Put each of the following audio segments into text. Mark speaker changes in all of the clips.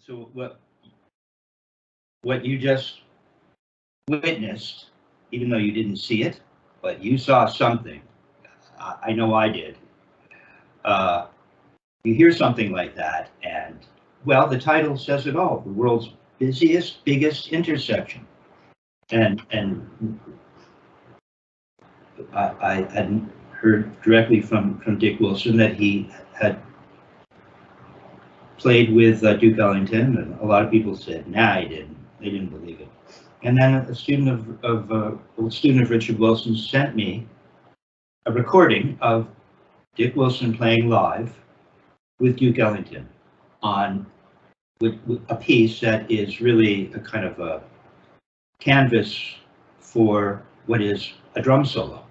Speaker 1: So what you just witnessed, even though you didn't see it, but you saw something. I know I did. You hear something like that, and well, the title says it all: the world's busiest, biggest intersection. And I hadn't heard directly from Dick Wilson that he had played with Duke Ellington, and a lot of people said, "Nah, he didn't." They didn't believe it. And then a student of Richard Wilson sent me a recording of Dick Wilson playing live with Duke Ellington on with a piece that is really a kind of a canvas for what is a drum solo.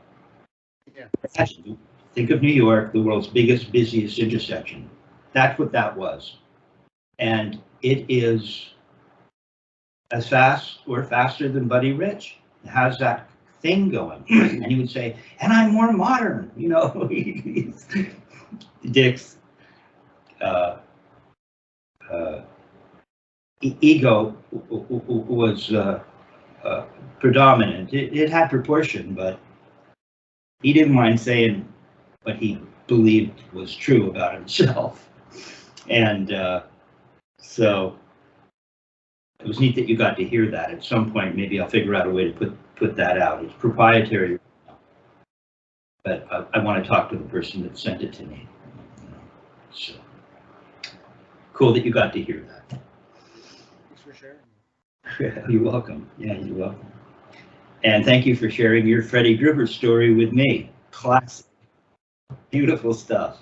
Speaker 2: Yeah.
Speaker 1: Think of New York, the world's biggest, busiest intersection. That's what that was. And it is as fast or faster than Buddy Rich. It has that thing going. And he would say, and I'm more modern, you know. Dick's ego was predominant. It had proportion, but he didn't mind saying what he believed was true about himself. And so it was neat that you got to hear that. At some point, maybe I'll figure out a way to put that out. It's proprietary, but I want to talk to the person that sent it to me. So cool that you got to hear that.
Speaker 2: Thanks for sharing.
Speaker 1: You're welcome. Yeah, you're welcome. And thank you for sharing your Freddie Gruber story with me. Classic. Beautiful stuff.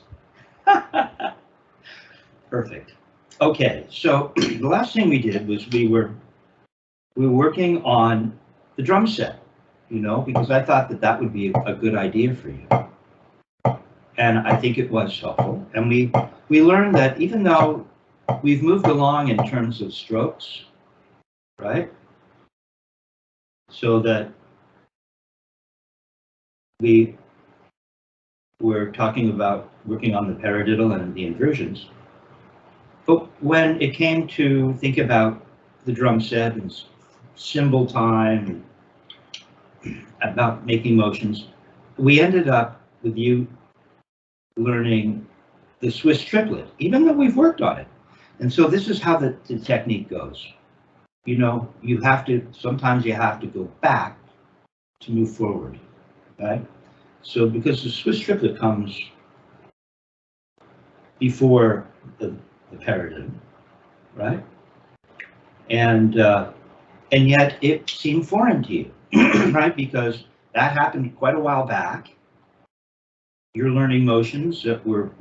Speaker 1: Perfect. Okay, so the last thing we did was we were working on the drum set, you know, because I thought that would be a good idea for you. And I think it was helpful. And we learned that even though we've moved along in terms of strokes, right? So that we were talking about working on the paradiddle and the inversions. But when it came to think about the drum set and cymbal time, and about making motions, we ended up with you learning the Swiss Triplet, even though we've worked on it. And so this is how the technique goes. You know, sometimes you have to go back to move forward, right? So because the Swiss Triplet comes before the paradiddle, right? And yet it seemed foreign to you, right? Because that happened quite a while back. You're learning motions that were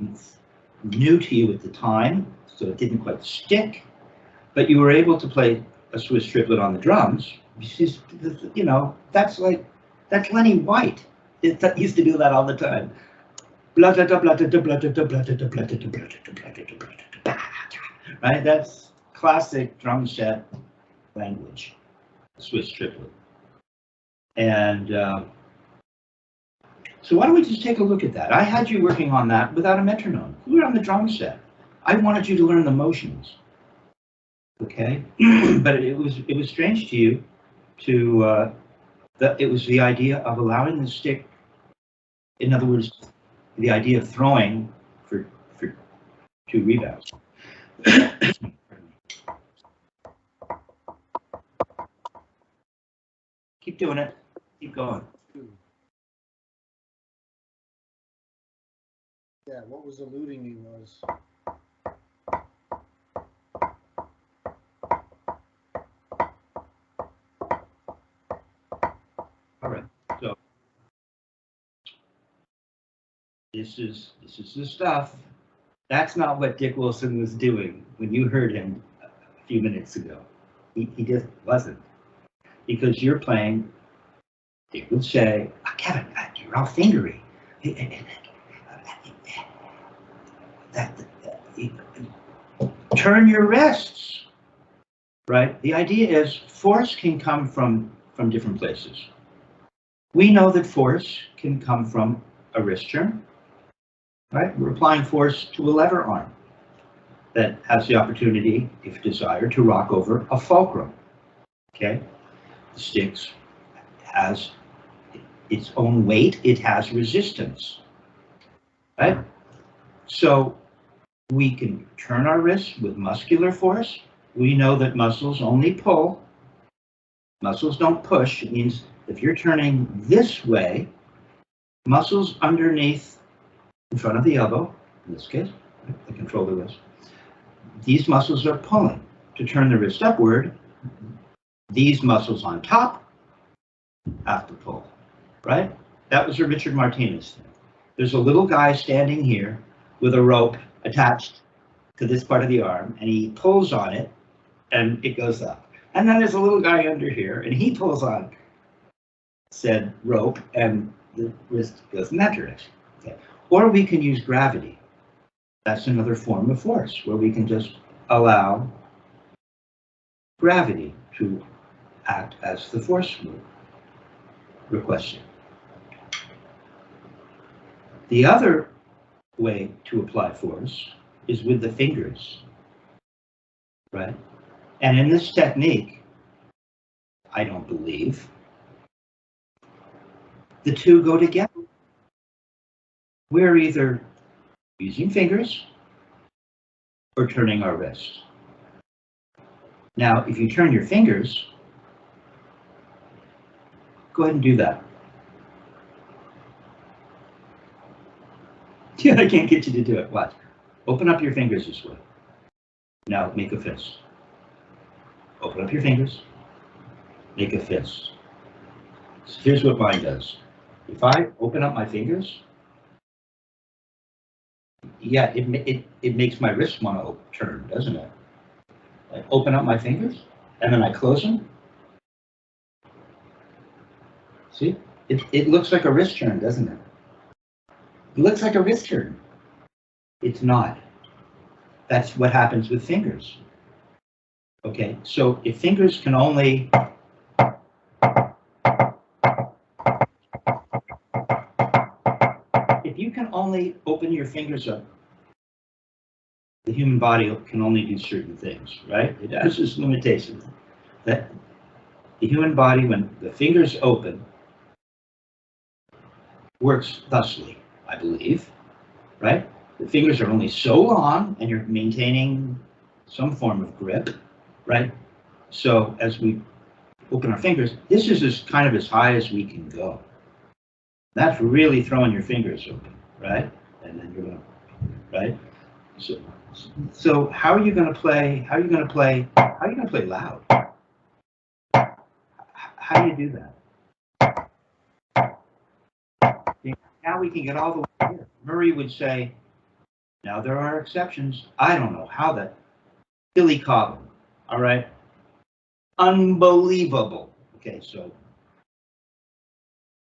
Speaker 1: new to you at the time, so it didn't quite stick, but you were able to play a Swiss Triplet on the drums. You know, that's Lenny White. It used to do that all the time. Right? That's classic drum set language, Swiss Triplet. And so why don't we just take a look at that? I had you working on that without a metronome. You were on the drum set. I wanted you to learn the motions. Okay? But it was strange to you to it was the idea of allowing the stick, in other words, the idea of throwing for 2 rebounds. Keep doing it. Keep going.
Speaker 2: Yeah, what was eluding me was
Speaker 1: all right. So this is the stuff. That's not what Dick Wilson was doing when you heard him a few minutes ago. He just wasn't. Because you're playing, Dick would say, oh, Kevin, you're all fingery. Turn your wrists, right? The idea is force can come from different places. We know that force can come from a wrist turn, right? We're applying force to a lever arm. that has the opportunity, if desired, to rock over a fulcrum. Okay, the sticks has its own weight, it has resistance, right? So we can turn our wrists with muscular force. We know that muscles only pull, muscles don't push. It means if you're turning this way, muscles underneath, in front of the elbow, in this case, the control the wrist, these muscles are pulling. To turn the wrist upward, these muscles on top have to pull, right? That was a Richard Martinez thing. There's a little guy standing here with a rope attached to this part of the arm, and he pulls on it, and it goes up. And then there's a little guy under here, and he pulls on said rope, and the wrist goes in that direction. Okay. Or we can use gravity. That's another form of force, where we can just allow gravity to act as the force requested. The other way to apply force is with the fingers, right? And in this technique, I don't believe, the two go together. We're either using fingers or turning our wrist. Now, if you turn your fingers, go ahead and do that. Yeah, I can't get you to do it. Watch. Open up your fingers this way. Now, make a fist. Open up your fingers. Make a fist. So here's what mine does. If I open up my fingers, yeah, it makes my wrist want to turn, doesn't it? I open up my fingers, and then I close them. See? It looks like a wrist turn, doesn't it? It looks like a wrist turn. It's not. That's what happens with fingers. Okay, so if fingers can only if you can only open your fingers up, the human body can only do certain things, right? It has this limitation that the human body, when the fingers open, works thusly, I believe, right? The fingers are only so long, and you're maintaining some form of grip, right? So as we open our fingers, this is kind of as high as we can go. That's really throwing your fingers open, right? And then you're going to, right? So how are you going to play? How are you going to play? How are you going to play loud? How do you do that? Now we can get all the way here. Murray would say, now there are exceptions. I don't know how that. Billy Cobham, all right? Unbelievable. Okay, so,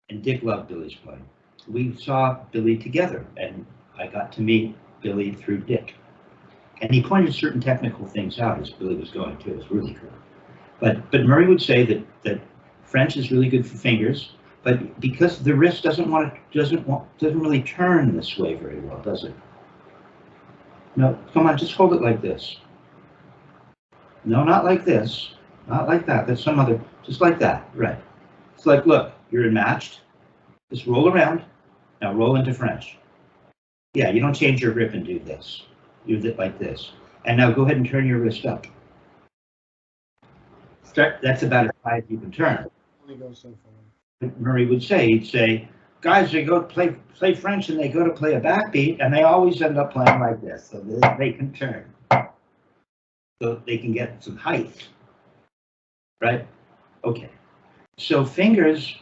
Speaker 1: and Dick loved Billy's playing. We saw Billy together, and I got to meet Billy through Dick. And he pointed certain technical things out as Billy was going too. It was really cool. But Murray would say that French is really good for fingers, but because the wrist doesn't really turn this way very well, does it? No, come on, just hold it like this. No, not like this. Not like that. That's some other, just like that, right. It's like, look, you're matched. Just roll around. Now roll into French. Yeah, you don't change your grip and do this. You do it like this. And now go ahead and turn your wrist up. That's about as high as you can turn.
Speaker 2: Only goes so far.
Speaker 1: Murray would say, he'd say, guys, they go to play French and they go to play a backbeat and they always end up playing like this, so they can turn. So they can get some height, right? Okay, so fingers,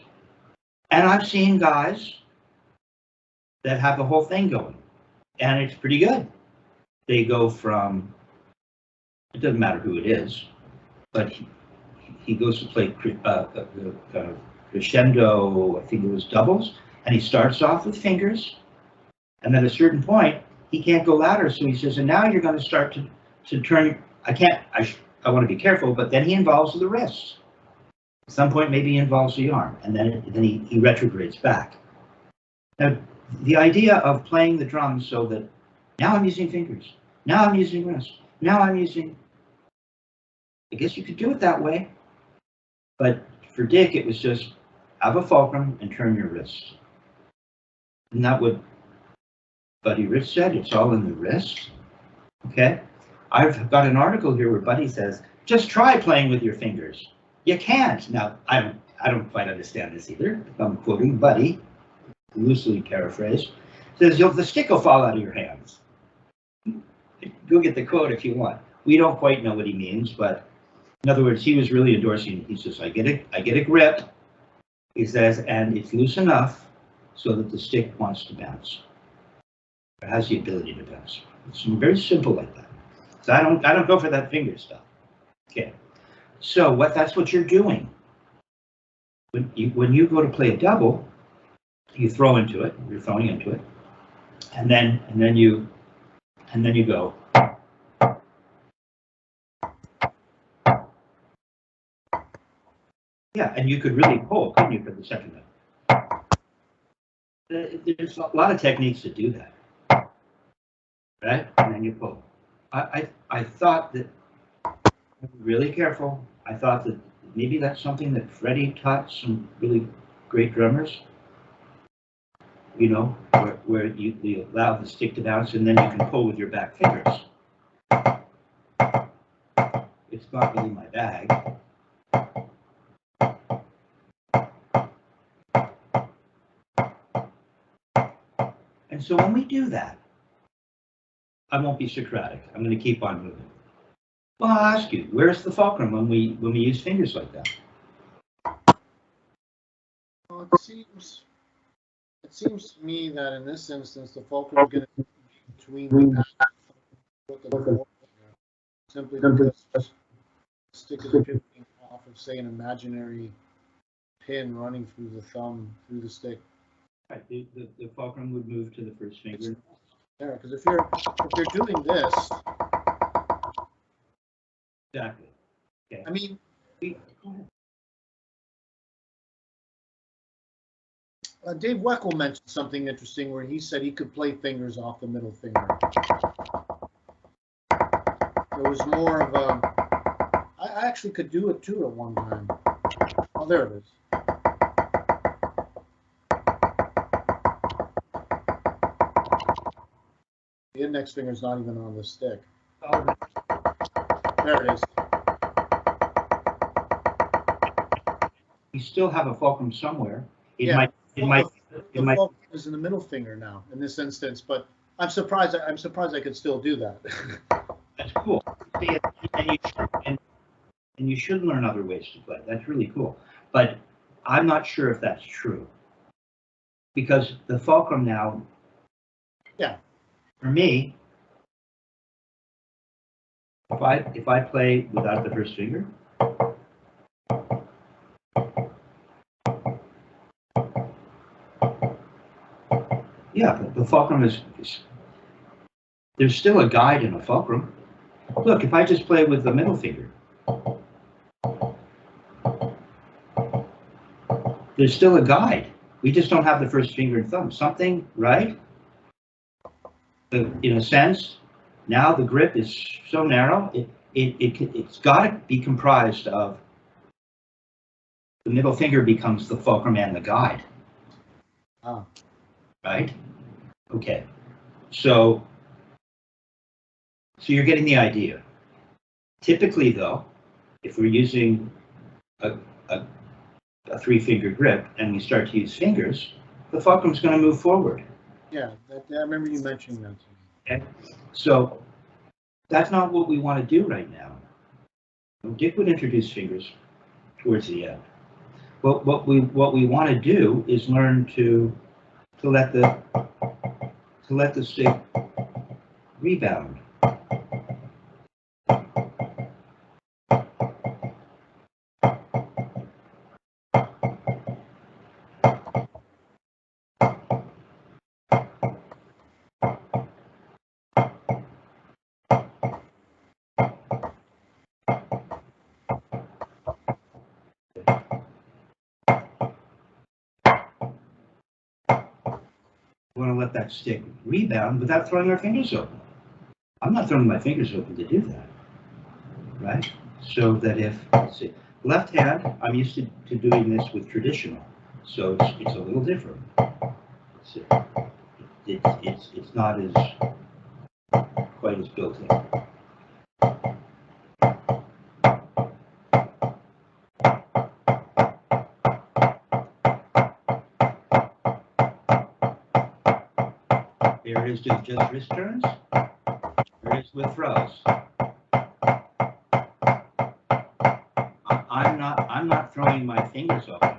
Speaker 1: and I've seen guys that have the whole thing going, and it's pretty good. They go from, it doesn't matter who it is, but he goes to play crescendo, I think it was doubles, and he starts off with fingers, and at a certain point, he can't go louder, so he says, and now you're going to start to turn, I want to be careful, but then he involves the wrist. At some point, maybe he involves the arm, and then he retrogrades back. Now, the idea of playing the drums so that now I'm using fingers, Now I'm using wrist. Now I'm using, I guess you could do it that way. But for Dick, it was just have a fulcrum and turn your wrist. Isn't that what Buddy Rich said? It's all in the wrist. Okay? I've got an article here where Buddy says, just try playing with your fingers. You can't. Now, I don't quite understand this either. I'm quoting Buddy, loosely paraphrased. Says, the stick will fall out of your hands. Go get the quote if you want. We don't quite know what he means, but in other words, he was really endorsing. He says, I get a grip. He says, and it's loose enough so that the stick wants to bounce. It has the ability to bounce. It's very simple like that. So I don't go for that finger stuff. Okay. So that's what you're doing. When you go to play a double, you throw into it. You're throwing into it, and then you go. Yeah, and you could really pull, couldn't you, for the second note? There's a lot of techniques to do that, right? And then you pull. I thought that, really careful, I thought that maybe that's something that Freddie taught some really great drummers, you know, where you allow the stick to bounce and then you can pull with your back fingers. It's not really my bag. And so when we do that, I won't be Socratic. I'm going to keep on moving. Well, I'll ask you, where's the fulcrum when we use fingers like that?
Speaker 2: Well, it seems to me that in this instance, the fulcrum is going to be between the foot simply because the stick is pivoting off of, say, an imaginary pin running through the thumb, through the stick.
Speaker 1: Right, the fulcrum would move to the first finger.
Speaker 2: Yeah, because if you're doing this,
Speaker 1: Exactly. Okay.
Speaker 2: I mean, Dave Weckl mentioned something interesting where he said he could play fingers off the middle finger. There was more of a, I actually could do it too at one time. Oh, there it is. The index finger's not even on the stick.
Speaker 1: Oh,
Speaker 2: There it is.
Speaker 1: you still have a fulcrum somewhere. It
Speaker 2: The fulcrum is in the middle finger now in this instance, but I'm surprised I could still do that.
Speaker 1: That's cool. And you should learn other ways to play. That's really cool. But I'm not sure if that's true. Because the fulcrum now,
Speaker 2: Yeah.
Speaker 1: for me, if I play without the first finger, yeah, the fulcrum is there's still a guide in a fulcrum. Look, if I just play with the middle finger, there's still a guide. We just don't have the first finger and thumb. Something, right? In a sense, now the grip is so narrow, it's got to be comprised of the middle finger becomes the fulcrum and the guide.
Speaker 2: Oh.
Speaker 1: Right? Okay. So you're getting the idea. Typically, though, if we're using a three-finger grip and we start to use fingers, the fulcrum's going to move forward.
Speaker 2: Yeah, I remember you mentioning that to me.
Speaker 1: Okay? So that's not what we want to do right now. Dick would introduce fingers towards the end. But what we want to do is learn to let the stick rebound. We want to let that stick rebound without throwing our fingers open. I'm not throwing my fingers open to do that, right? So that if, let's see, left hand, I'm used to doing this with traditional, so it's a little different. Let's see. It's not as quite as built in. There it is just wrist turns. There it is with throws. I'm not throwing my fingers open.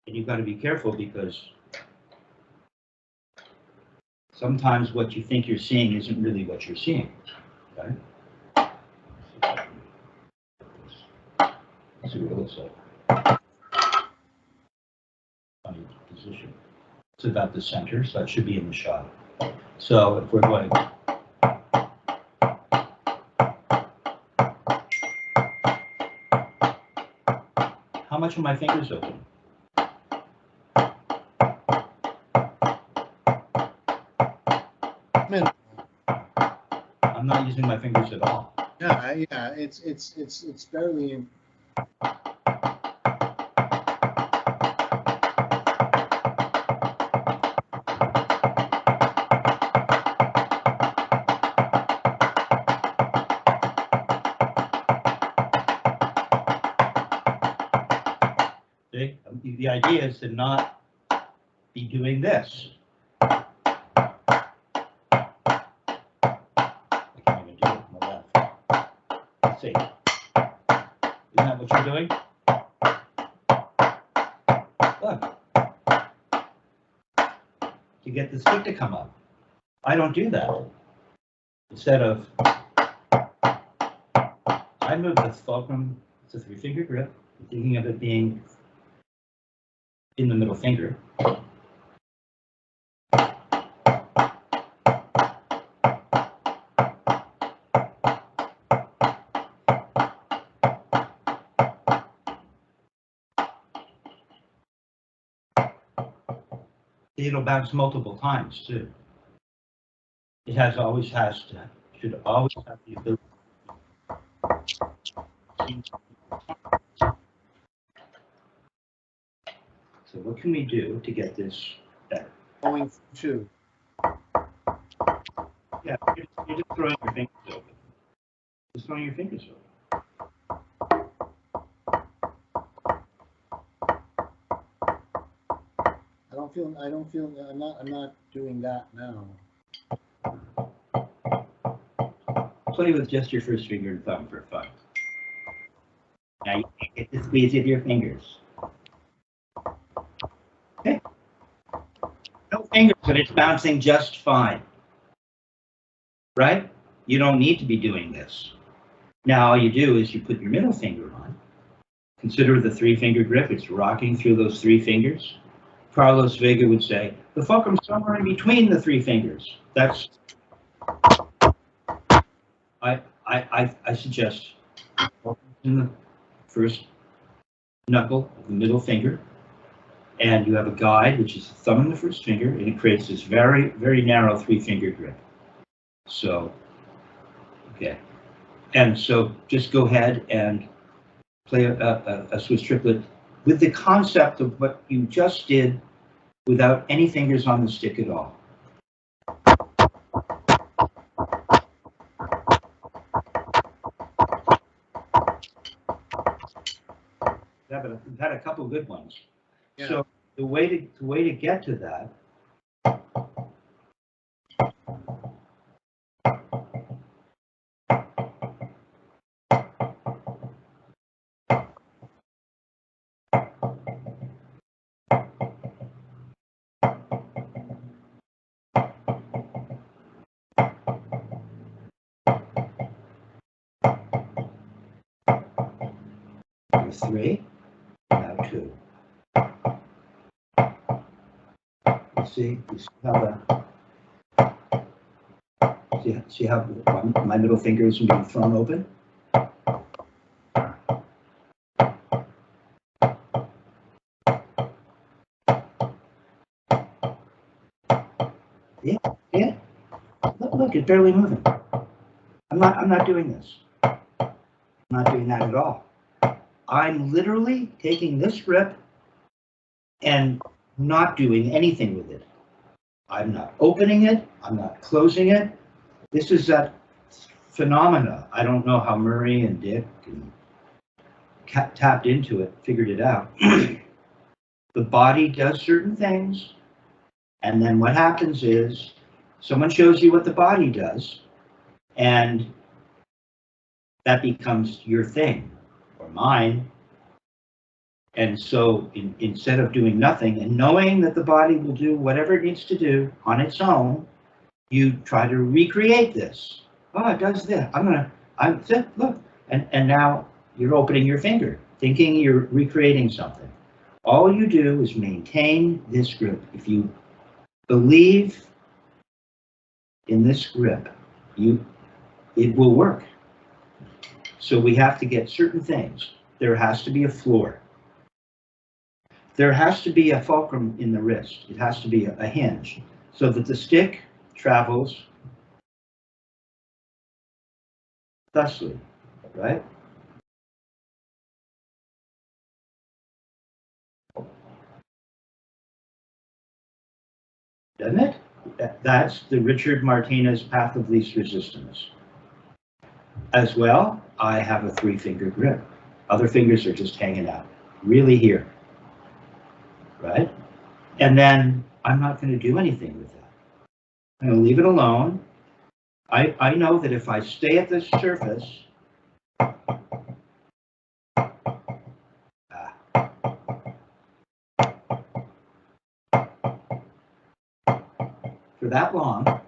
Speaker 1: And you've got to be careful because sometimes what you think you're seeing isn't really what you're seeing. Okay? Let's see what it looks like. Funny position. It's about the center, so it should be in the shot. So if we're going. How much are my fingers open? I'm not using my fingers at all.
Speaker 2: Yeah, it's barely.
Speaker 1: The idea is to not be doing this. I can't even do it on the left. Let's see. Isn't that what you're doing? Look. To get the stick to come up. I don't do that. Instead of, I move the fulcrum, it's a 3-finger grip. I'm thinking of it being in the middle finger. It'll bounce multiple times too. It should always have the ability. So what can we do to get this better?
Speaker 2: Going to.
Speaker 1: Yeah, you're just throwing your fingers open. Just throwing your fingers open.
Speaker 2: I don't feel. I'm not doing that now.
Speaker 1: Play with just your first finger and thumb for fun. Now you can't get to squeeze with your fingers. Okay. No fingers, but it's bouncing just fine. Right? You don't need to be doing this. Now all you do is you put your middle finger on. Consider the 3-finger grip. It's rocking through those 3 fingers. Carlos Vega would say, the fulcrum's somewhere in between the 3 fingers. That's, I suggest in the first knuckle of the middle finger, and you have a guide, which is the thumb and the first finger, and it creates this very, very narrow 3-finger grip. So, okay. And so just go ahead and play a Swiss triplet with the concept of what you just did without any fingers on the stick at all. Yeah, but we've had a couple good ones. Yeah. So the way to get to that was 3, now 2. You see how see how my middle finger is being thrown open? Yeah. Look, it's barely moving. I'm not doing this. I'm not doing that at all. I'm literally taking this grip and not doing anything with it. I'm not opening it. I'm not closing it. This is that phenomena. I don't know how Murray and Dick and tapped into it, figured it out. The body does certain things, and then what happens is someone shows you what the body does, and that becomes your thing or mine. And so instead of doing nothing and knowing that the body will do whatever it needs to do on its own, you try to recreate this. Oh, it does this. Look. And now you're opening your finger, thinking you're recreating something. All you do is maintain this grip. If you believe in this grip, it will work. So we have to get certain things. There has to be a floor. There has to be a fulcrum in the wrist. It has to be a hinge so that the stick travels thusly, right? Doesn't it? That's the Richard Martinez path of least resistance. As well, I have a 3-finger grip. Other fingers are just hanging out, really here, right? And then I'm not going to do anything with that. I'm going to leave it alone. I know that if I stay at this surface, for that long,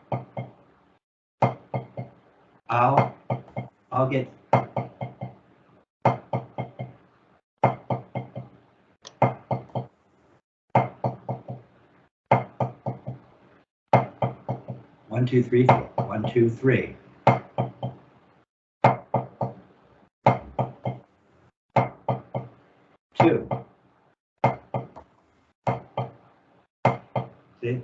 Speaker 1: I'll get one, two, three, four. 1, 2, 3. Two. See?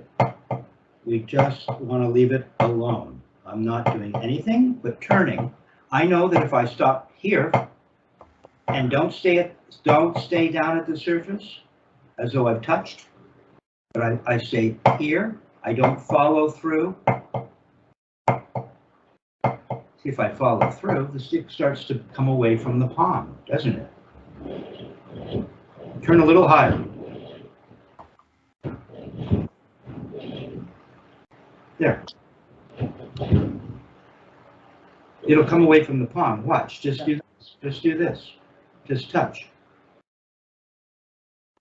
Speaker 1: We just want to leave it alone. I'm not doing anything but turning. I know that if I stop here and don't stay down at the surface as though I've touched, but I stay here, I don't follow through. See, if I follow through, the stick starts to come away from the palm, doesn't it? Turn a little higher. There. It'll come away from the palm. Watch. Just do this. Just do this. Just touch.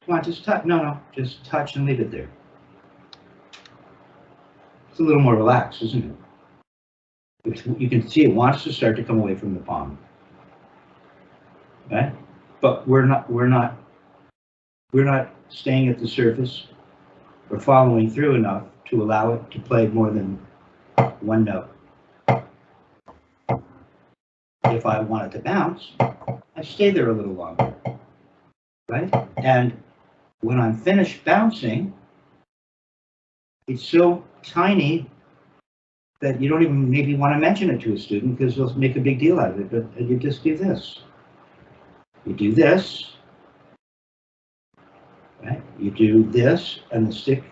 Speaker 1: Come on, just touch. No. Just touch and leave it there. It's a little more relaxed, isn't it? You can see it wants to start to come away from the palm. Okay? But we're not staying at the surface or following through enough to allow it to play more than one note. If I want it to bounce, I stay there a little longer, right? And when I'm finished bouncing, it's so tiny that you don't even maybe want to mention it to a student because they'll make a big deal out of it, but you just do this. You do this, right? You do this, and the stick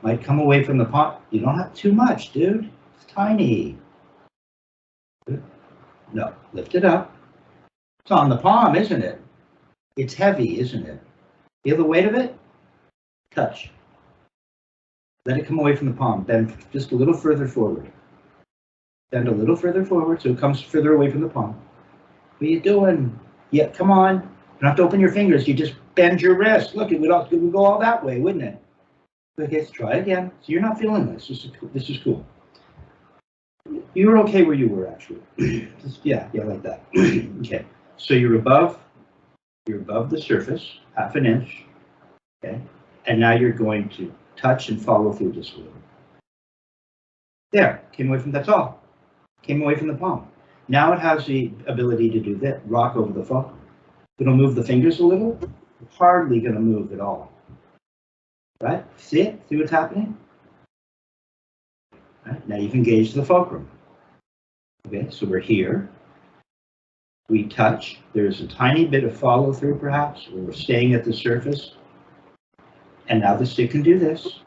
Speaker 1: might come away from the pot. You don't have too much, dude. It's tiny. No, lift it up. It's on the palm, isn't it? It's heavy, isn't it? Feel the weight of it? Touch. Let it come away from the palm. Bend just a little further forward. Bend a little further forward so it comes further away from the palm. What are you doing? Yeah, come on. You don't have to open your fingers. You just bend your wrist. Look, it would go all that way, wouldn't it? Okay, let's try again. So you're not feeling this. This is cool. You were okay where you were, actually. yeah, like that. Okay, so you're above the surface, half an inch. Okay, and now you're going to touch and follow through just a little. There, came away from, that's all. Came away from the palm. Now it has the ability to do that, rock over the phone. It'll move the fingers a little, hardly going to move at all. Right? See it? See what's happening? Now you've engaged the fulcrum. Okay, so we're here. We touch. There's a tiny bit of follow through, perhaps, where we're staying at the surface. And now the stick can do this.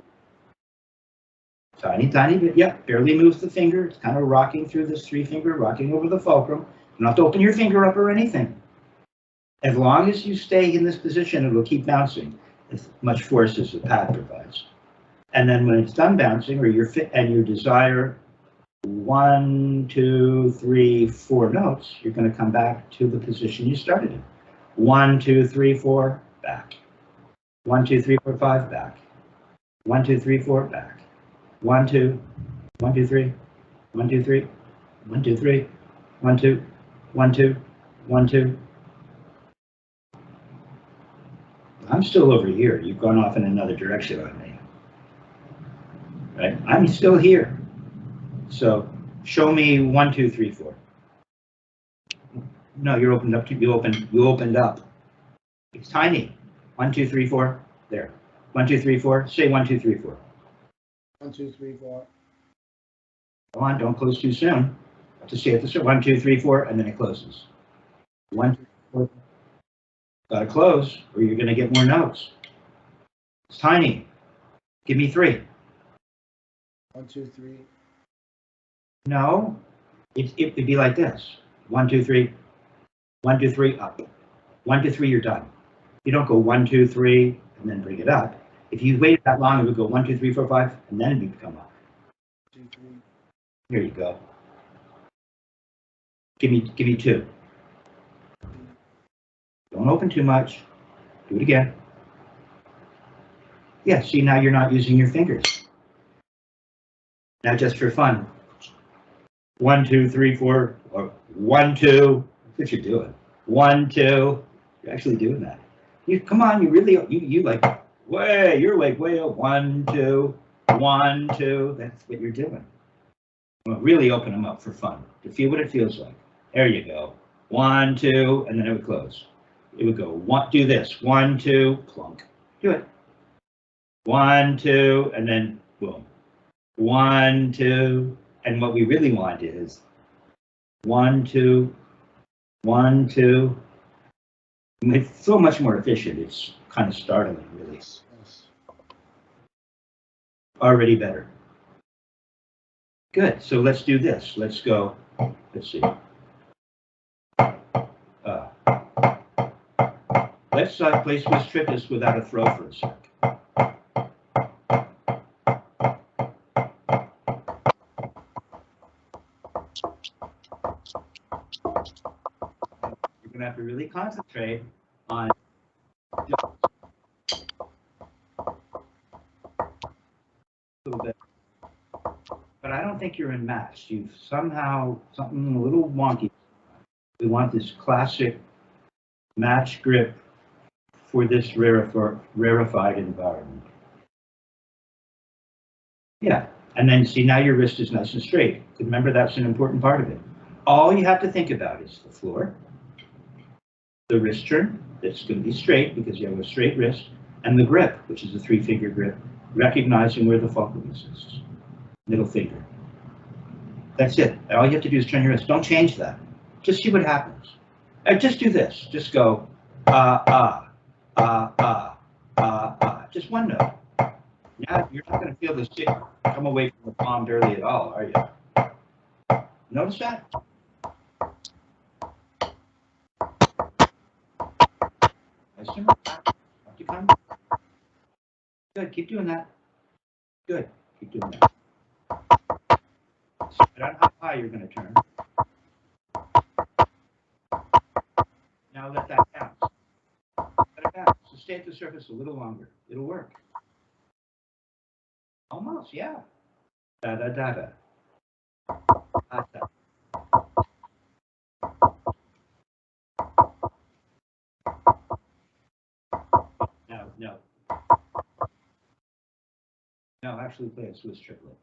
Speaker 1: Tiny, tiny bit. Yep, barely moves the finger. It's kind of rocking through this 3-finger, rocking over the fulcrum. You don't have to open your finger up or anything. As long as you stay in this position, it will keep bouncing as much force as the pad provides. And then when it's done bouncing, or your fit and you desire 1, 2, 3, 4 notes, you're going to come back to the position you started in. 1, 2, 3, 4, back. 1, 2, 3, 4, 5, back. 1, 2, 3, 4, back. 1, 2, 1, 2, 3, 1, 2, 3, 1, 2, 3, 1, 2, 1, 2, 1, 2. I'm still over here. You've gone off in another direction on me. Right? I'm still here. So show me 1, 2, 3, 4. No, you're opened up. You opened up. It's tiny. 1, 2, 3, 4. There. 1, 2, 3, 4. Say 1, 2, 3, 4.
Speaker 2: 1, 2, 3, 4.
Speaker 1: Come on, don't close too soon. Have to stay at the start. 1, 2, 3, 4, and then it closes. 1, 2, 4. Gotta close, or you're gonna get more notes. It's tiny. Give me 3.
Speaker 2: 1, 2, 3.
Speaker 1: No, it would be like this. 1, 2, 3. 1, 2, 3, up. 1, 2, 3, you're done. You don't go 1, 2, 3, and then bring it up. If you waited that long, it would go 1, 2, 3, 4, 5, and then it would come up.
Speaker 2: 2, 3.
Speaker 1: Here you go. Give me 2. Don't open too much. Do it again. Yeah, see, now you're not using your fingers. Now just for fun. 1, 2, 3, 4, or 1, 2. That's what you're doing. 1, 2. You're actually doing that. You come on, you really you like you're like way up. 1, 2, 1, 2. That's what you're doing. Well, really open them up for fun to feel what it feels like. There you go. 1, 2, and then it would close. It would go 1. Do this. 1, 2, plunk. Do it. 1, 2, and then boom. 1, 2, and what we really want is 1, 2, 1, 2. It's so much more efficient. It's kind of startling, really.
Speaker 2: Yes.
Speaker 1: Already better. Good. So let's do this. Let's go. Let's see. Let's play Swiss Triplet without a throw for a sec. You're going to have to really concentrate on a little bit. But I don't think you're in match. You've somehow, something a little wonky. We want this classic match grip for this rarefied environment. Yeah, and then see, now your wrist is nice and straight. Remember, that's an important part of it. All you have to think about is the floor, the wrist turn, that's going to be straight because you have a straight wrist, and the grip, which is a 3-finger grip, recognizing where the fulcrum exists. Middle finger. That's it. All you have to do is turn your wrist. Don't change that. Just see what happens. Just do this. Just go, just one note. Now you're not going to feel the stick come away from the palm barely at all, are you? Notice that? Nice and relaxed. Good. Keep doing that. Good. Keep doing that. Set on how high you're going to turn. Now let that bounce. Let it bounce. So stay at the surface a little longer. It'll work. Almost, yeah. Da da da da. Da da. No. No, actually play a Swiss Triplet.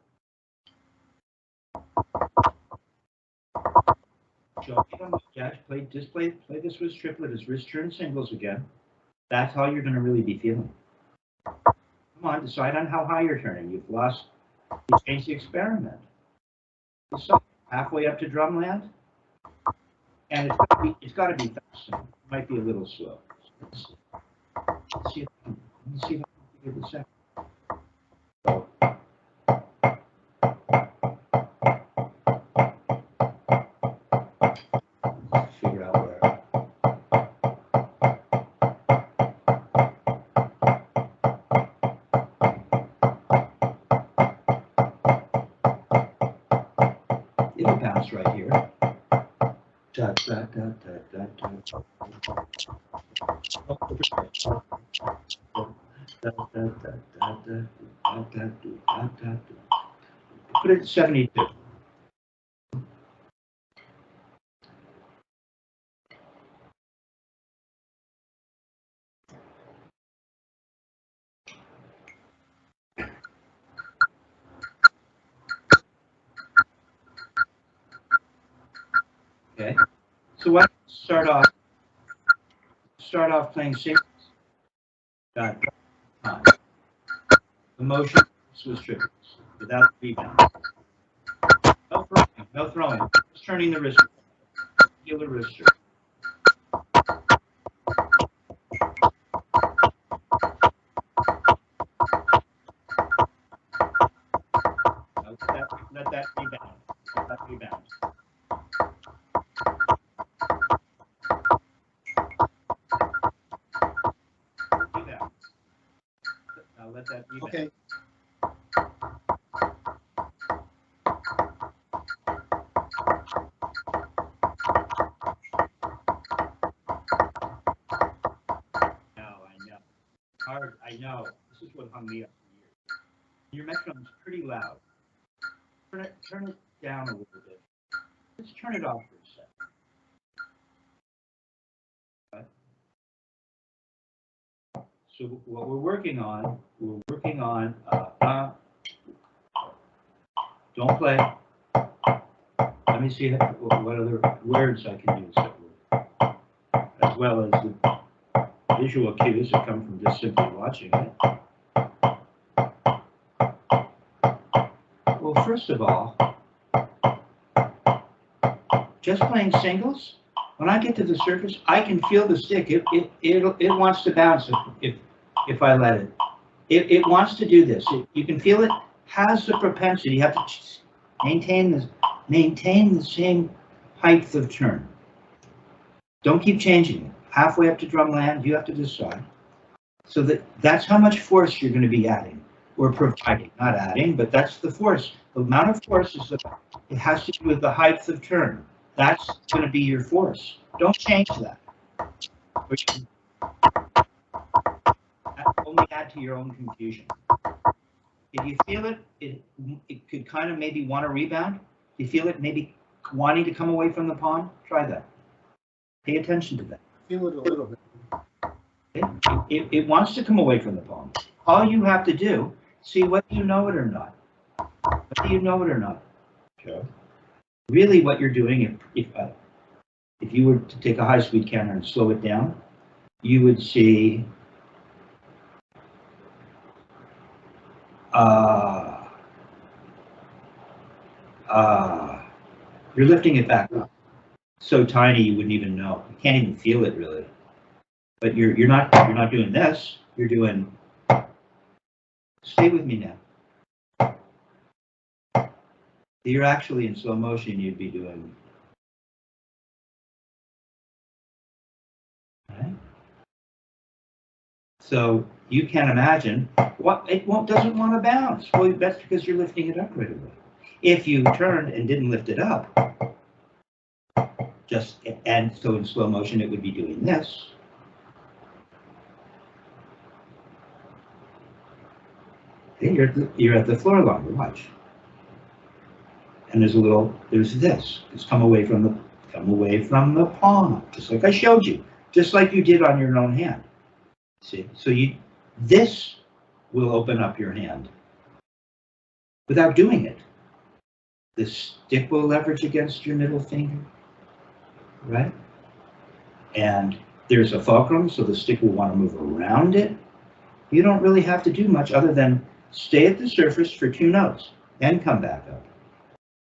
Speaker 1: Just play the Swiss Triplet as wrist turn singles again. That's how you're going to really be feeling. Come on, decide on how high you're turning. You've changed the experiment. the song halfway up to drumland, and it's got to be fast. It might be a little slow. Let's see if I can figure this out. Figure out where. It'll bounce right here. Da, da, da, da, da, da. Put it at 72. Okay, so why don't we start off playing singles. The motion Swiss triplets without the rebound. No throwing, no throwing. Just turning the wrist. Feel the wrister. Let that rebound. Let that rebound. Rebound. Now let that rebound.
Speaker 2: Okay.
Speaker 1: Hard, I know. This is what hung me up for years. Your metronome's pretty loud. Turn it down a little bit. Let's turn it off for a second. Right. So what we're working on, don't play. Let me see what other words I can use that word, as well as the visual cues that come from just simply watching it. Well, first of all, just playing singles, when I get to the surface, I can feel the stick. It wants to bounce if I let it. It wants to do this. You can feel it has the propensity. You have to maintain the same height of turn. Don't keep changing it. Halfway up to drumland, you have to decide. So that's how much force you're going to be adding or providing. Not adding, but that's the force. The amount of force is it has to do with the height of turn. That's going to be your force. Don't change that. Only add to your own confusion. If you feel it, it could kind of maybe want to rebound. If you feel it maybe wanting to come away from the pond, try that. Pay attention to that.
Speaker 2: Feel it a little bit.
Speaker 1: It wants to come away from the pond. All you have to do, see whether you know it or not. Whether you know it or not. Okay. Really what you're doing, if you were to take a high-speed counter and slow it down, you would see you're lifting it back up. So tiny you wouldn't even know. You can't even feel it really. But you're not doing this. You're doing. Stay with me now. You're actually in slow motion. You'd be doing. Right? So you can imagine what it doesn't want to bounce. Well, that's because you're lifting it up right away. If you turned and didn't lift it up, and so in slow motion it would be doing this. Okay, you're at the floor longer. Watch. And there's this. It's come away from the palm, just like I showed you, just like you did on your own hand. See, so this will open up your hand without doing it. The stick will leverage against your middle finger, right? And there's a fulcrum, so the stick will want to move around it. You don't really have to do much other than stay at the surface for 2 notes, then come back up.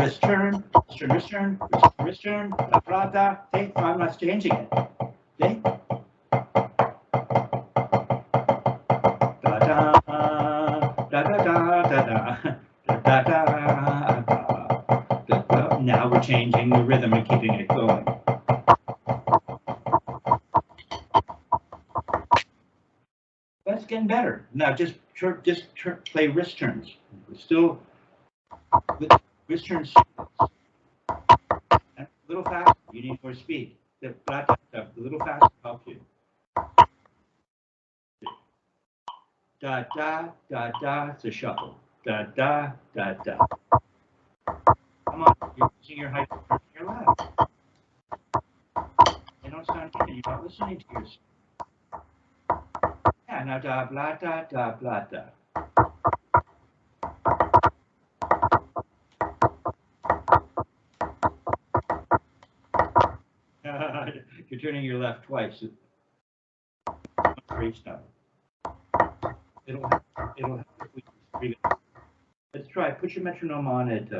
Speaker 1: Wrist turn, wrist turn, wrist turn, da, da, da. See, I'm not changing it. See? Da, da, da, da, da, da, da, da, da, da. Now we're changing the rhythm and keeping it going. That's getting better. Now just play wrist turns. We're still with wrist turns. A little faster. You need more speed. A little faster helps you. Da da da da. It's a shuffle. Da da da da. Come on, you're using your high turn to your left. They don't sound good. You're not listening to yourself. Yeah, now da blah da da blah da. You're turning your left twice. Great stuff. It'll help if we breathe. Let's try. Put your metronome on at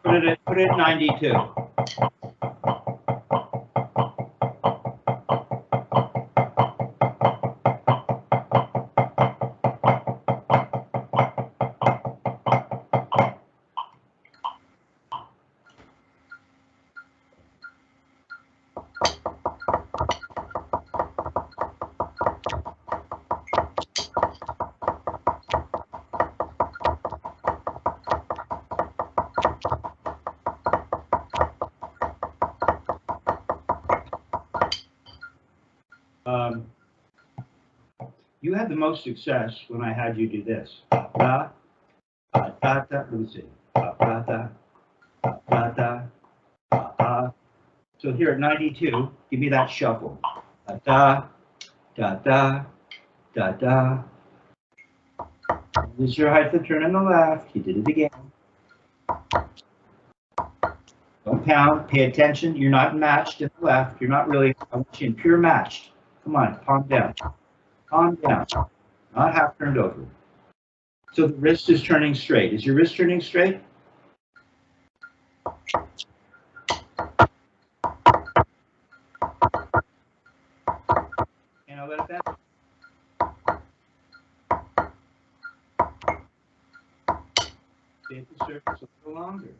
Speaker 1: put it at 92. You had the most success when I had you do this. Da, da, da, da. Let me see. Da, da, da, da, da, da, da. So here at 92, give me that shuffle. Da, da, da, da, da. This is your height of turn on the left. You did it again. Don't pound. Pay attention. You're not matched in the left. You're not really. I want you in pure matched. Come on, calm down. Calm down. Not half turned over. So the wrist is turning straight. Is your wrist turning straight? And I'll let it back. Stay at the surface a little longer.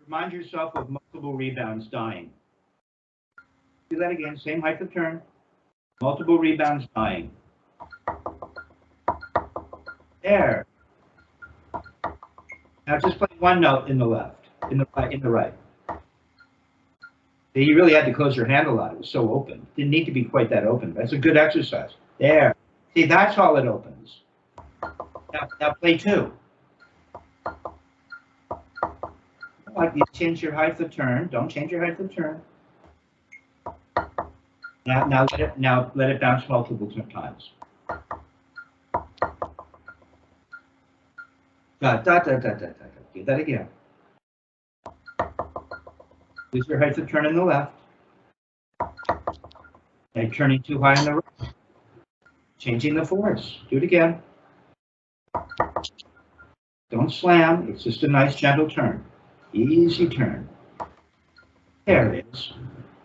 Speaker 1: Remind yourself of multiple rebounds dying. Do that again, same height of turn. Multiple rebounds dying. There. Now just play one note in the left, in the right. You really had to close your hand a lot. It was so open. Didn't need to be quite that open. That's a good exercise. There. See, that's all it opens. Now play two. Like you change your height of turn. Don't change your height of turn. Now let it bounce multiple times. Da da da da da da. Do that again. Lose your height of turn in the left. And turning too high in the right. Changing the force. Do it again. Don't slam. It's just a nice gentle turn. Easy turn. There it is.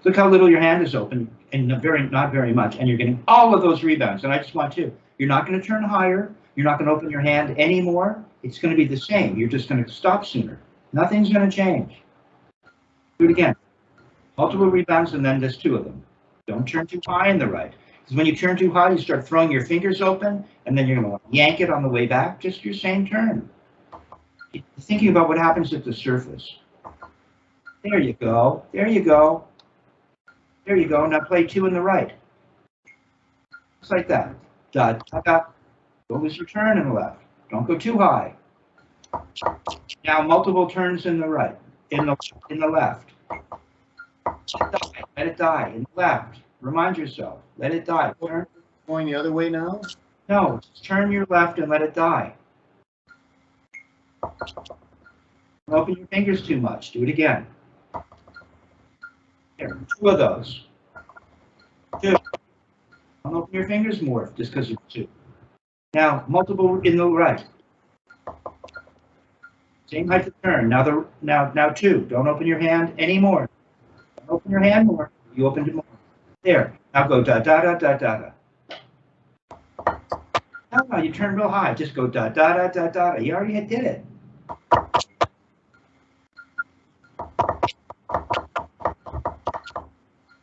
Speaker 1: Look how little your hand is open, and not very much, and you're getting all of those rebounds. And I just want to. You're not going to turn higher. You're not going to open your hand anymore. It's going to be the same. You're just going to stop sooner. Nothing's going to change. Do it again. Multiple rebounds, and then just two of them. Don't turn too high in the right. Because when you turn too high, you start throwing your fingers open, and then you're going to yank it on the way back. Just your same turn. Thinking about what happens at the surface. There you go. There you go. There you go. Now play two in the right. Just like that. Da, da, da. Don't lose your turn in the left. Don't go too high. Now multiple turns in the right. In the left. Let it die. In the left. Remind yourself. Let it die. Turn.
Speaker 2: Going the other way now?
Speaker 1: No. Just turn your left and let it die. Don't open your fingers too much. Do it again. There, two of those. 2. Don't open your fingers more just because it's 2. Now, multiple in the right. Same height of turn. Now 2. Don't open your hand anymore. Don't open your hand more. You opened it more. There. Now go da da da da da da. No, you turn real high. Just go da da da da da da. You already did it.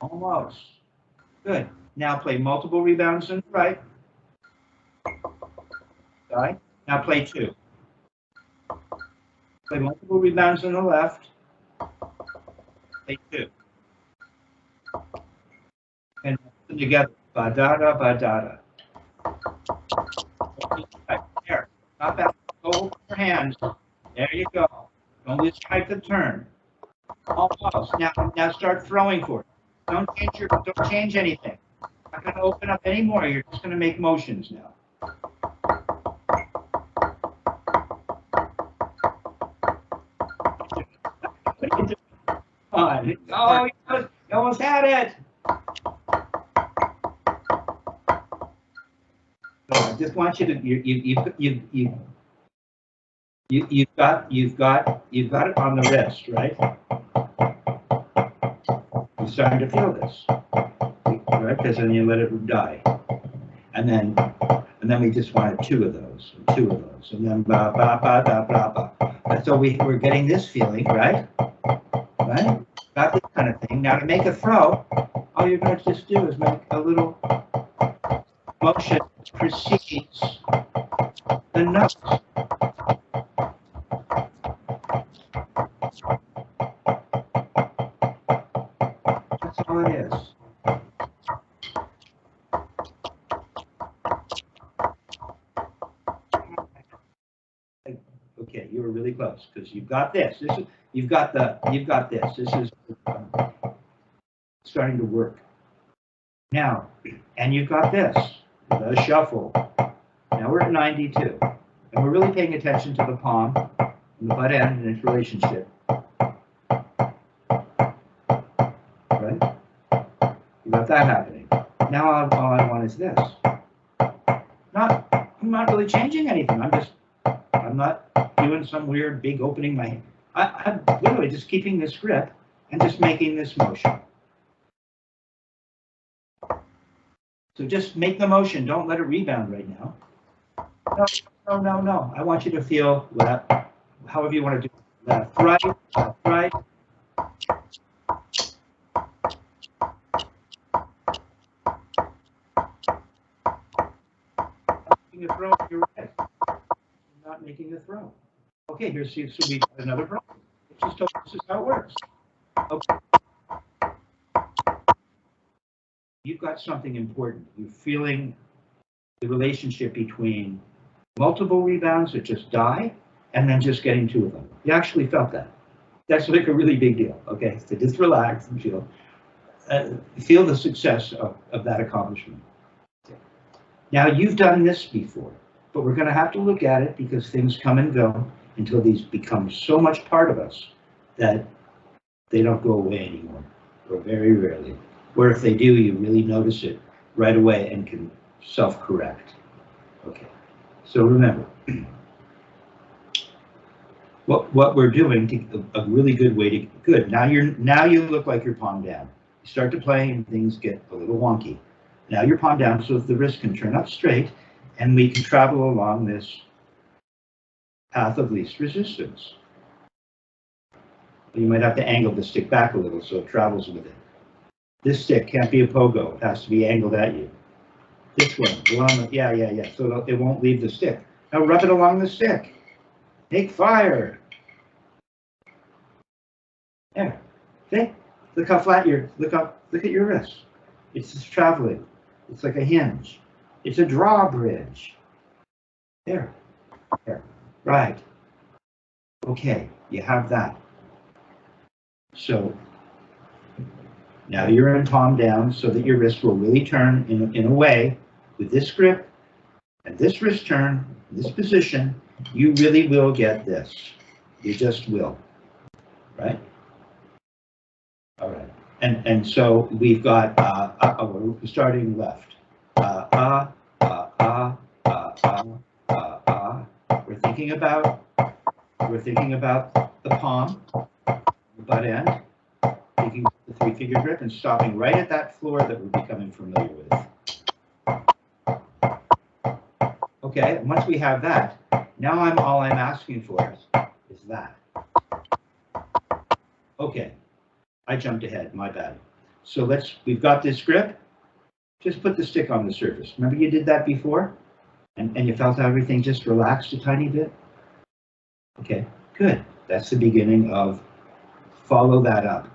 Speaker 1: Almost. Good. Now play multiple rebounds in the right. Right. Now play 2. Play multiple rebounds on the left. Play 2. And together. Ba da da ba da da. There. Not that. Go over your hands. There you go. Don't lose height of turn. Almost. Now start throwing for it. Don't change anything. Not going to open up anymore. You're just going to make motions now. Oh, you almost had it. So I just want you to you've got it on the wrist, right? You're starting to feel this, right? Because then you let it die, and then we just wanted 2 of those, and then ba ba ba ba ba ba. And so we're getting this feeling, right? Right? Got this kind of thing. Now to make a throw, all you're going to just do is make a little motion that precedes the notes. That's all it is. Okay, you were really close because you've got this. You've got this. This is starting to work. Now, and you've got this, the shuffle. Now we're at 92, and we're really paying attention to the palm and the butt end and its relationship. Right? You got that happening. Now all I want is this. I'm not really changing anything. I'm not doing some weird big opening my. I'm literally just keeping this grip and just making this motion. So just make the motion. Don't let it rebound right now. No. I want you to feel left, however you want to do it. Left, right, left, right. Making a throw, you're right. You're not making a throw. Okay, here's so we got another problem. This is how it works. Okay. You've got something important. You're feeling the relationship between multiple rebounds that just die and then just getting 2 of them. You actually felt that. That's like a really big deal. Okay, so just relax and feel the success of that accomplishment. Now you've done this before, but we're going to have to look at it because things come and go until these become so much part of us that they don't go away anymore, or very rarely. Or if they do, you really notice it right away and can self-correct. Okay, so remember, what we're doing, a really good way to, good, now you look like you're palm down. You start to play and things get a little wonky. Now you're palm down so that the wrist can turn up straight and we can travel along this path of least resistance. You might have to angle the stick back a little so it travels with it. This stick can't be a pogo, it has to be angled at you. This one, yeah, so it won't leave the stick. Now rub it along the stick. Take fire. There, see? Look how flat look at your wrist. It's just traveling. It's like a hinge. It's a drawbridge. There, right. Okay, you have that. So now you're in palm down so that your wrist will really turn in a way with this grip and this wrist turn, this position, you really will get this. You just will, right? All right. And so we've got, we're starting left. We're thinking about the palm, the butt end, taking the 3-finger grip and stopping right at that floor that we're becoming familiar with. Okay, once we have that, now all I'm asking for is that. Okay, I jumped ahead, my bad. So we've got this grip, just put the stick on the surface. Remember you did that before? And you felt how everything just relaxed a tiny bit? Okay, good. That's the beginning of follow that up.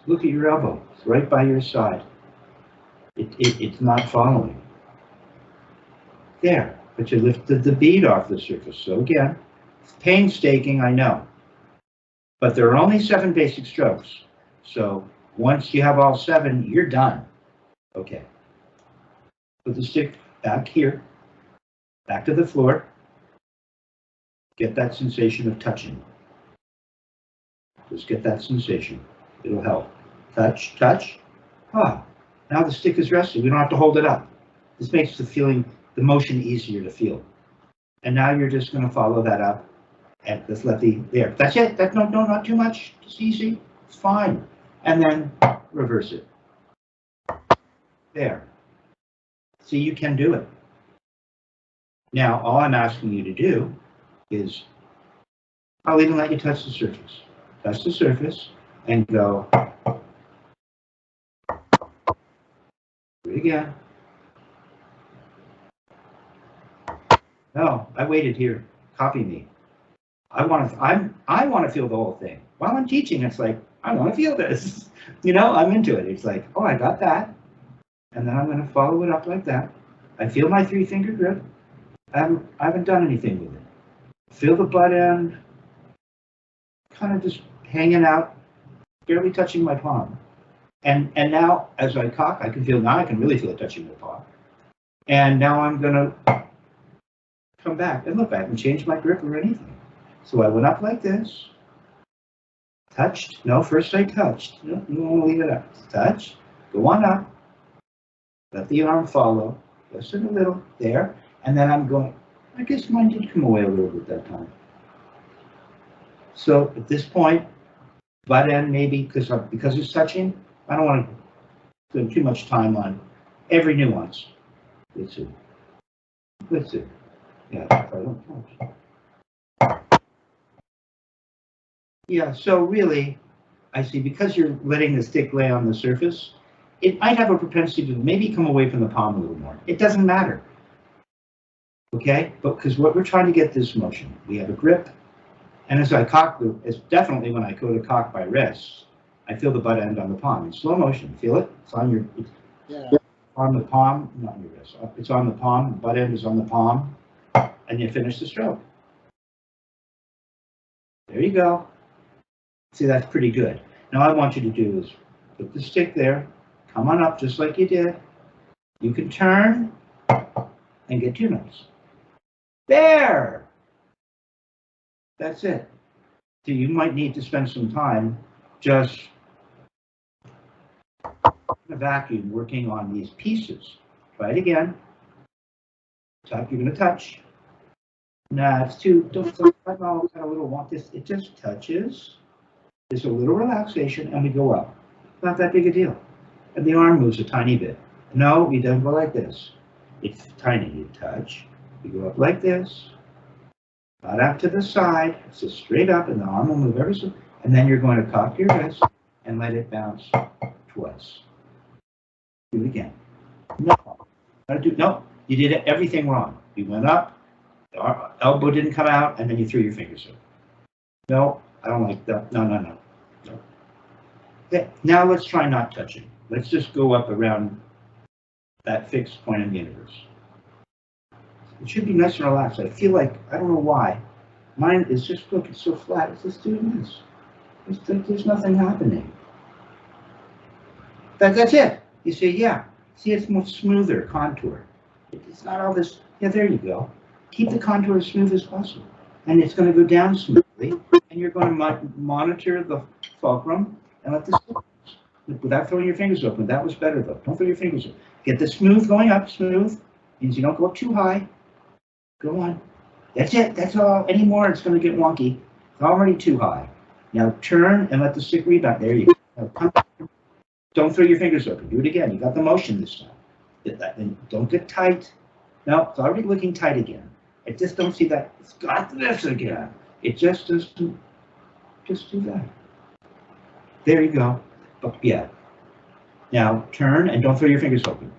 Speaker 1: Look at your elbow, it's right by your side. It's not following. There, but you lifted the bead off the surface. So again, it's painstaking, I know. But there are only 7 basic strokes. So once you have all 7, you're done. Okay. Put the stick back here, back to the floor. Get that sensation of touching. Just get that sensation. It'll help. Touch, touch. Ah, now the stick is rested. We don't have to hold it up. This makes the motion easier to feel. And now you're just going to follow that up. And just let there. That's it. No, not too much. It's easy. It's fine. And then reverse it. There. See, you can do it. Now, all I'm asking you to do is, I'll even let you touch the surface. Touch the surface and go. Do it again. No, I waited here. Copy me. I want to feel the whole thing. While I'm teaching, it's like, I want to feel this. You know, I'm into it. It's like, oh, I got that. And then I'm going to follow it up like that. I feel my 3-finger grip. I haven't done anything with it. Feel the butt end kind of just hanging out, barely touching my palm. And now, as I cock, I can really feel it touching my palm. And now I'm going to come back. And look, I haven't changed my grip or anything. So I went up like this. Touched. No, first I touched. No, you want to leave it up. Touch. Go on up. Let the arm follow. Just a little. There. And then I'm going. I guess mine did come away a little bit that time. So at this point, butt end maybe, because it's touching, I don't want to spend too much time on every nuance. Let's see. Yeah, if I don't touch. Yeah, so really, I see, because you're letting the stick lay on the surface, it might have a propensity to maybe come away from the palm a little more. It doesn't matter. Okay, but because what we're trying to get this motion, we have a grip, and as I cock, it's definitely when I go to cock my wrist, I feel the butt end on the palm in slow motion. Feel it? It's on your, on the palm, not on your wrist. It's on the palm. The butt end is on the palm, and you finish the stroke. There you go. See, that's pretty good. Now, all I want you to do is put the stick there, come on up just like you did. You can turn and get 2 notes. There! That's it. So you might need to spend some time just in a vacuum working on these pieces. Try it again. You're going to touch. Nah, it's too, I kind of little want this. It just touches. There's a little relaxation and we go up. Not that big a deal. And the arm moves a tiny bit. No, you don't go like this. It's tiny. You touch. You go up like this. Not out to the side. It's just straight up and the arm will move ever so. And then you're going to cock your wrist and let it bounce twice. Do it again. No, you did everything wrong. You went up, the elbow didn't come out, and then you threw your fingers up. No, I don't like that. No. Okay, now let's try not touching. Let's just go up around that fixed point in the universe. It should be nice and relaxed. I feel like, I don't know why, mine is just, look, it's so flat. It's just doing this. There's nothing happening. That's it. You see, yeah. See, it's more smoother contour. It's not all this. Yeah, there you go. Keep the contour as smooth as possible. And it's going to go down smoothly. And you're going to monitor the fulcrum and let the without throwing your fingers open. That was better though. Don't throw your fingers open. Get the smooth going up. Smooth means you don't go up too high. Go on. That's it. That's all. Any more, it's going to get wonky. It's already too high. Now turn and let the stick rebound. There you go. Now, don't throw your fingers open. Do it again. You got the motion this time. And don't get tight. No, it's already looking tight again. I just don't see that. It's got this again. It just doesn't. Just do that. There you go. But yeah. Now turn and don't throw your fingers open.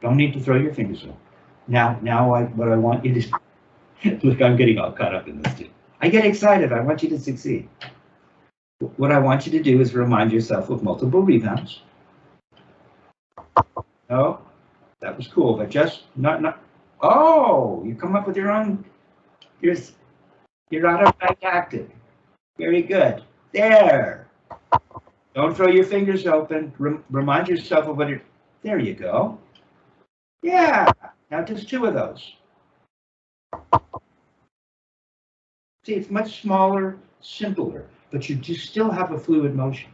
Speaker 1: Don't need to throw your fingers open. Now what I want you to look, I'm getting all caught up in this too. I get excited. I want you to succeed. What I want you to do is remind yourself of multiple rebounds. Oh, that was cool, but just not. Oh, you come up with your own. You're autodidactic. Very good. There. Don't throw your fingers open. Remind yourself of what you're. There you go. Yeah. Now just two of those. See, it's much smaller, simpler, but you just still have a fluid motion.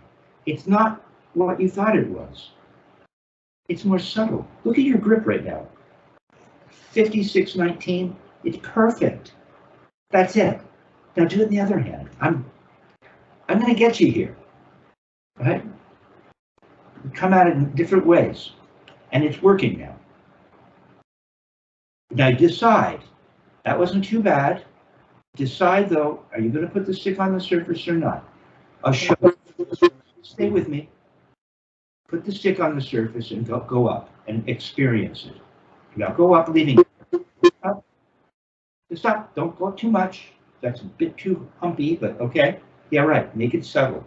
Speaker 1: It's not what you thought it was. It's more subtle. Look at your grip right now. 56-19. It's perfect. That's it. Now do it in the other hand. I'm going to get you here. Right? Come at it in different ways, and it's working now. Now decide. That wasn't too bad. Decide though, are you going to put the stick on the surface or not? I'll show you. Stay with me. Put the stick on the surface and go up and experience it. Now go up, leaving it. Up. Just stop. Don't go up too much. That's a bit too humpy, but okay. Yeah, right. Make it subtle.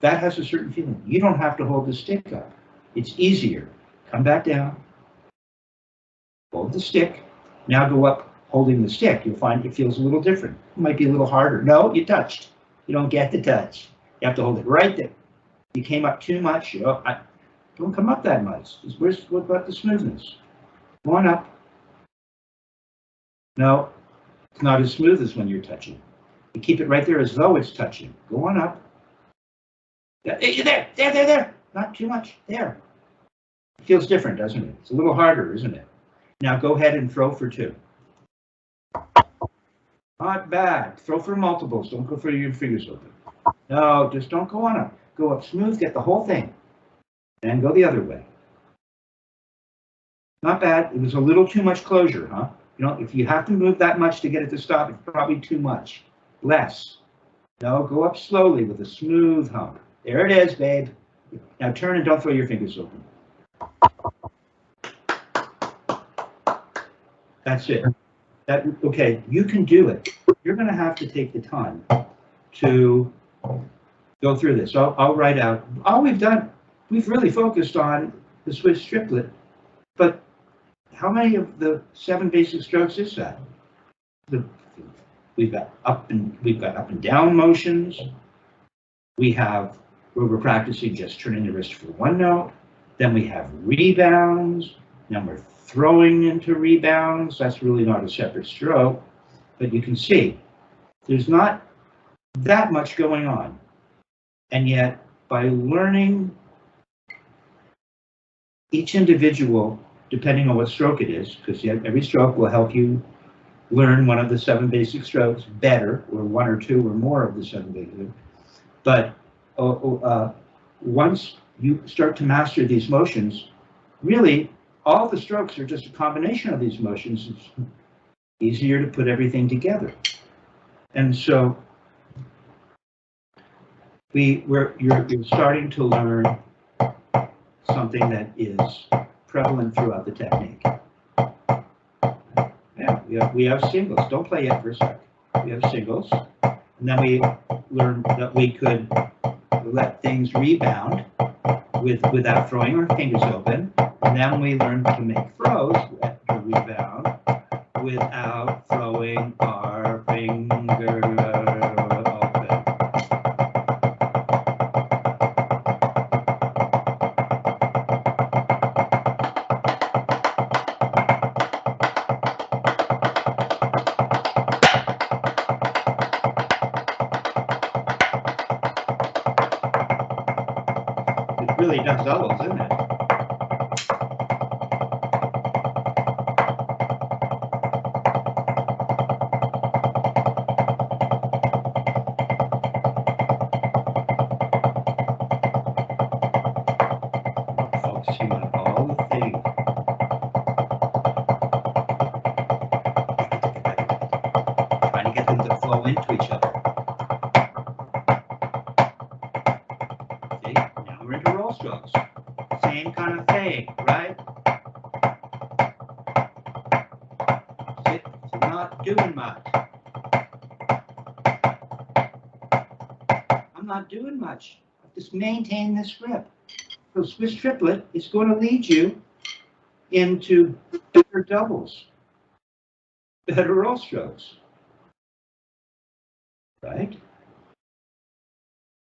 Speaker 1: That has a certain feeling. You don't have to hold the stick up. It's easier. Come back down. Hold the stick. Now go up holding the stick. You'll find it feels a little different. It might be a little harder. No, you touched. You don't get the touch. You have to hold it right there. You came up too much. Don't come up that much. What about the smoothness? Go on up. No, it's not as smooth as when you're touching. You keep it right there as though it's touching. Go on up. There. Not too much. There. It feels different, doesn't it? It's a little harder, isn't it? Now go ahead and throw for two. Not bad. Throw for multiples. Don't go for your fingers open. No, just don't go on up. Go up smooth, get the whole thing. And go the other way. Not bad. It was a little too much closure, huh? You know, if you have to move that much to get it to stop, it's probably too much. Less. No, go up slowly with a smooth hump. There it is, babe. Now turn and don't throw your fingers open. That's it. Okay, you can do it. You're going to have to take the time to go through this. I'll write out. All we've done, we've really focused on the Swiss Triplet, but how many of the 7 basic strokes is that? We've got up and down motions. We have where we're practicing just turning the wrist for one note. Then we have rebounds. Now we're throwing into rebounds. That's really not a separate stroke, but you can see there's not that much going on. And yet, by learning each individual, depending on what stroke it is, because every stroke will help you learn one of the 7 basic strokes better, or 1 or 2 or more of the 7 basic. But once you start to master these motions, really, all the strokes are just a combination of these motions. It's easier to put everything together. And so you're starting to learn something that is prevalent throughout the technique. Yeah, we have singles. Don't play yet for a sec. We have singles. And then we learned that we could let things rebound without throwing our fingers open. And then we learned to make throws to rebound without throwing our fingers open. have doubles, isn't it? Focusing on all the things. Trying to get them to flow into each other. See, now we're into roll strokes. Same kind of thing, right? It's not doing much. I'm not doing much. Just maintain this grip. So Swiss Triplet is going to lead you into better doubles, better roll strokes, right?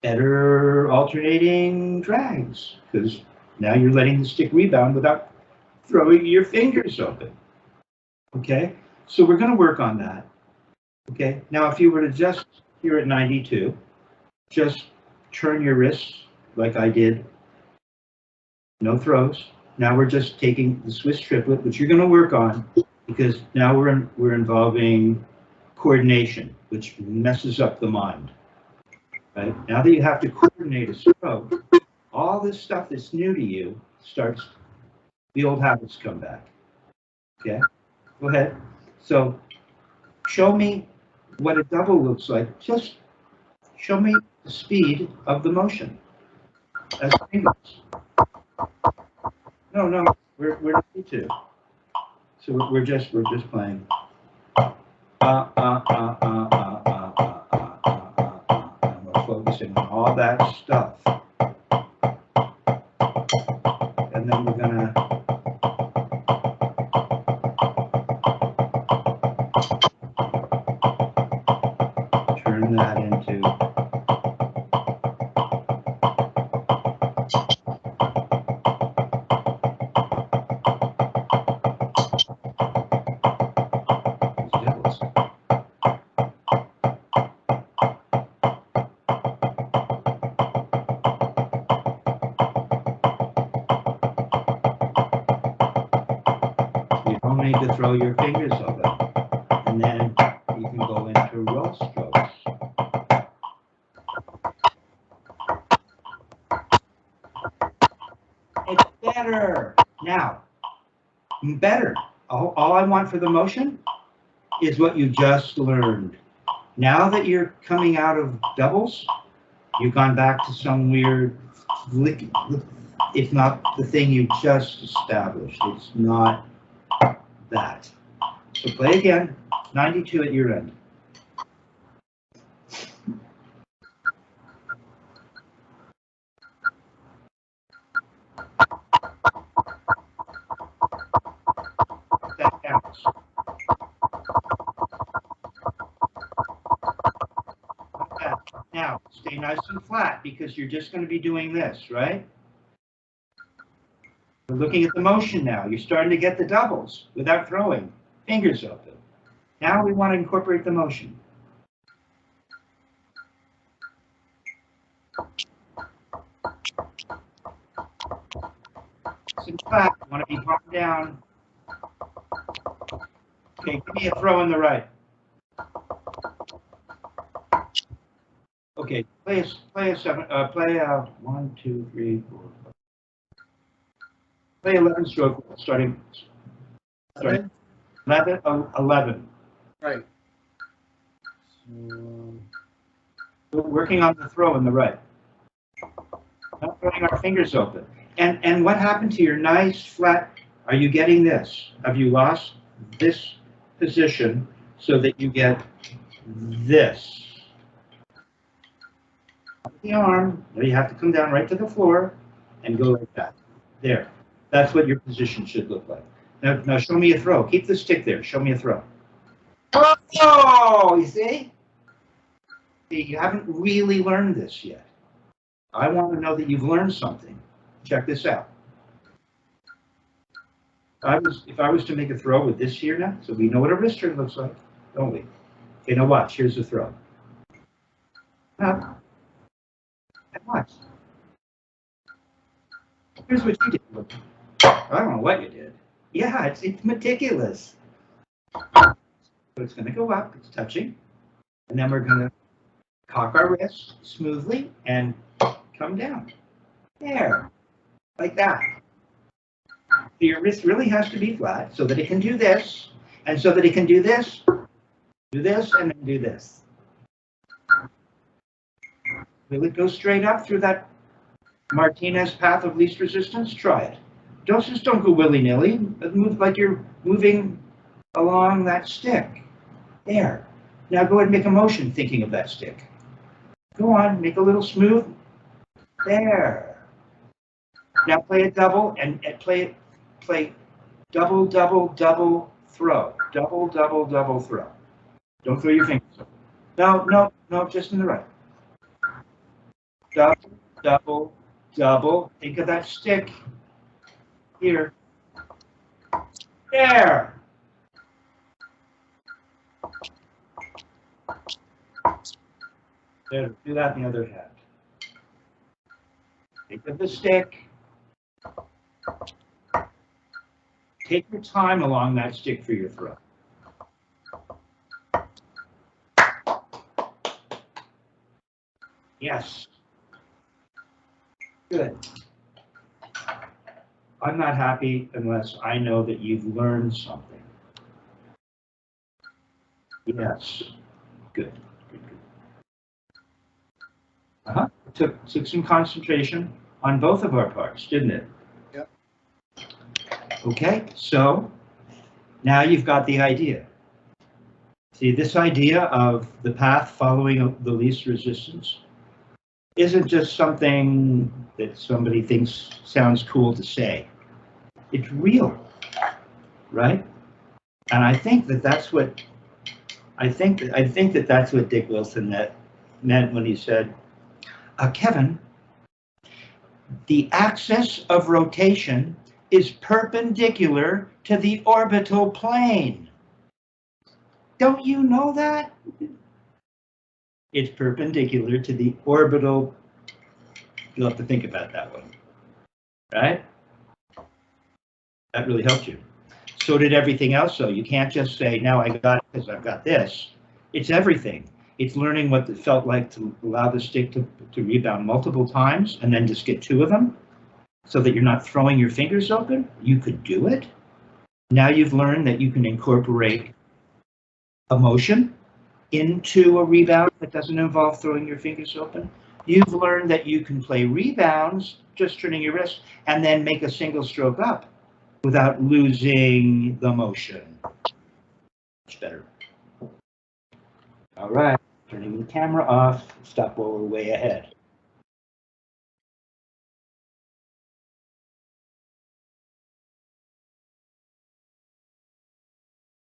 Speaker 1: Better alternating drags, because now you're letting the stick rebound without throwing your fingers open. Okay, so we're going to work on that. Okay, now if you were to just here at 92, just turn your wrists like I did. No throws. Now we're just taking the Swiss Triplet, which you're going to work on, because now we're involving coordination, which messes up the mind. Right? Now that you have to coordinate a stroke, all this stuff that's new to you starts, the old habits come back. Okay? Go ahead. So show me what a double looks like. Just show me the speed of the motion as fingers. No, we're ready to. So we're just playing. And we're focusing on all that stuff. And then we're gonna turn that into need to throw your fingers over, and then you can go into roll strokes. It's better now. Better. All I want for the motion is what you just learned. Now that you're coming out of doubles, you've gone back to some weird, if not the thing you just established. It's not that. So play again, 92 at your end. That counts. Okay. Now, stay nice and flat because you're just going to be doing this, right? We're looking at the motion now. You're starting to get the doubles without throwing fingers open. Now we want to incorporate the motion. So in fact, you want to be palm down. Okay, give me a throw on the right. Okay, play a 1, 2, 3, 4. Play 11 stroke starting 11.
Speaker 2: Right.
Speaker 1: So working on the throw on the right. Not throwing our fingers open. And what happened to your nice flat? Are you getting this? Have you lost this position so that you get this? The arm. Now you have to come down right to the floor and go like that. There. That's what your position should look like. Now show me a throw. Keep the stick there. Show me a throw. Oh, you see? You haven't really learned this yet. I want to know that you've learned something. Check this out. If I was to make a throw with this here now, so we know what a wrist turn looks like, don't we? Okay, now watch. Here's the throw. Now, and watch. Here's what you did. I don't know what you did. Yeah, it's meticulous. So it's going to go up, it's touching, and then we're going to cock our wrist smoothly and come down. There, like that. So your wrist really has to be flat so that it can do this, and so that it can do this, and then do this. Will it go straight up through that Martinez path of least resistance? Try it. Just don't go willy-nilly. Move like you're moving along that stick. There. Now go ahead and make a motion thinking of that stick. Go on, make a little smooth. There. Now play a double and play double, double, double throw. Double, double, double throw. Don't throw your fingers. No, just in the right. Double, double, double. Think of that stick. Here. There. There, do that in the other hand. Think of the stick. Take your time along that stick for your throw. Yes. Good. I'm not happy unless I know that you've learned something. Yes. Good. Took some concentration on both of our parts, didn't it?
Speaker 2: Yep.
Speaker 1: Okay, so now you've got the idea. See, this idea of the path following the least resistance isn't just something that somebody thinks sounds cool to say. It's real, right? And I think that that's what that's what Dick Wilson meant when he said, Kevin, the axis of rotation is perpendicular to the orbital plane. Don't you know that? It's perpendicular to the orbital. You'll have to think about that one, right? That really helped you. So did everything else, though. You can't just say, now I got it because I've got this. It's everything. It's learning what it felt like to allow the stick to rebound multiple times and then just get two of them so that you're not throwing your fingers open. You could do it. Now you've learned that you can incorporate emotion into a rebound that doesn't involve throwing your fingers open. You've learned that you can play rebounds, just turning your wrist, and then make a single stroke up without losing the motion. Much better. All right, turning the camera off. Stop while we're way ahead.